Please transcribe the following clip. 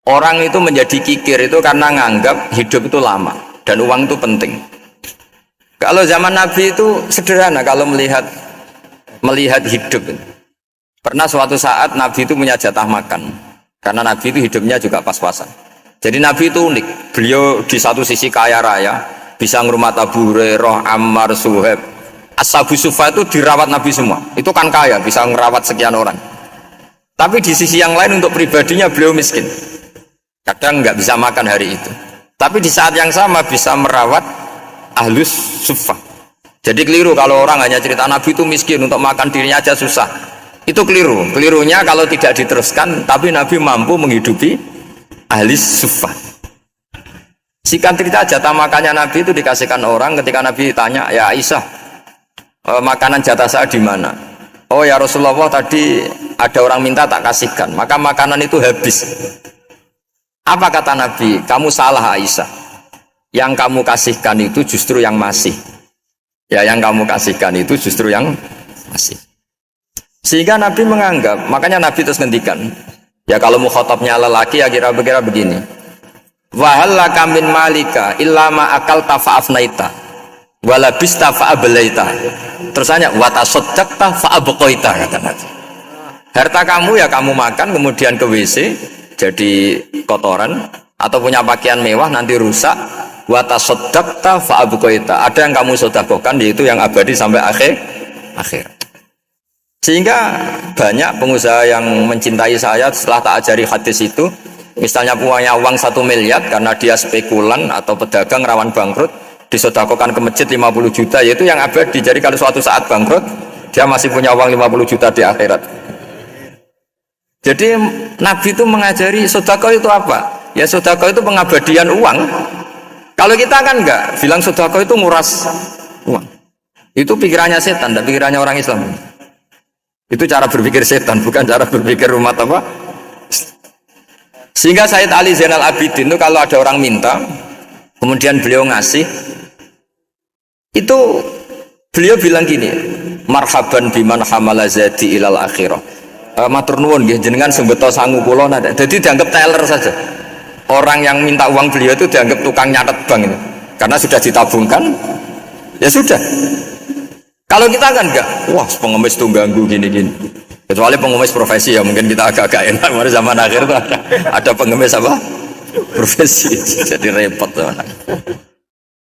Orang itu menjadi kikir itu karena nganggap hidup itu lama dan uang itu penting. Kalau zaman Nabi itu sederhana kalau melihat hidup. Pernah suatu saat Nabi itu punya jatah makan karena Nabi itu hidupnya juga pas-pasan. Jadi Nabi itu unik. Beliau di satu sisi kaya raya, bisa ngurmat Abu Hurairah, Ammar, Suhaib. Ashabu Sufa itu dirawat Nabi semua. Itu kan kaya, bisa ngerawat sekian orang. Tapi di sisi yang lain untuk pribadinya beliau miskin. Kadang nggak bisa makan hari itu. Tapi di saat yang sama bisa merawat ahlus suffah. Jadi keliru kalau orang hanya cerita Nabi itu miskin, untuk makan dirinya aja susah. Itu keliru. Kelirunya kalau tidak diteruskan, tapi Nabi mampu menghidupi ahlus suffah. Sikan cerita jatah makannya Nabi itu dikasihkan orang ketika Nabi tanya, ya Aisyah, makanan jatah saya di mana? Oh ya Rasulullah, tadi ada orang minta tak kasihkan, maka makanan itu habis. Apa kata Nabi? Kamu salah Aisyah. Yang kamu kasihkan itu justru yang masih. Ya, yang kamu kasihkan itu justru yang masih. Sehingga Nabi menganggap, makanya Nabi terus ngendikan. Ya kalau mukhatabnya lelaki ya kira-kira begini. Wa hal laka min malika illa ma akalta fa afnaita wa labista fa ablaita. Terus tanya wa tasaddaqta fa abqaita, kata Nabi. Harta kamu ya kamu makan kemudian ke WC jadi kotoran, atau punya pakaian mewah nanti rusak, wa tasaddaqta fa abqaita. Ada yang kamu sedekahkan yaitu yang abadi sampai akhir. Sehingga banyak pengusaha yang mencintai saya setelah tak ajari hadis itu, misalnya punya uang 1 miliar karena dia spekulan atau pedagang rawan bangkrut, disedekahkan ke masjid 50 juta, yaitu yang abadi. Jadi kalau suatu saat bangkrut, dia masih punya uang 50 juta di akhirat. Jadi Nabi itu mengajari sedekah itu apa? Ya sedekah itu pengabadian uang. Kalau kita kan enggak, bilang sedekah itu nguras uang. Itu pikirannya setan dan pikirannya orang Islam. Itu cara berpikir setan, bukan cara berpikir umat apa? Sehingga Sayyid Ali Zainal Abidin itu kalau ada orang minta, kemudian beliau ngasih, itu beliau bilang gini, marhaban biman hamala zadi ilal akhirah. Matur nuwun nggih jenengan sembeto sangu kula nada. Jadi dianggap teller saja. Orang yang minta uang beliau itu dianggap tukang nyatet bank ini. Karena sudah ditabungkan, ya sudah. Kalau kita kan enggak, wah pengemis tuh ganggu gini-gini. Kecuali pengemis profesi ya mungkin kita agak-agak enak. Pada zaman akhir itu ada pengemis apa? Profesi. Jadi repot teman.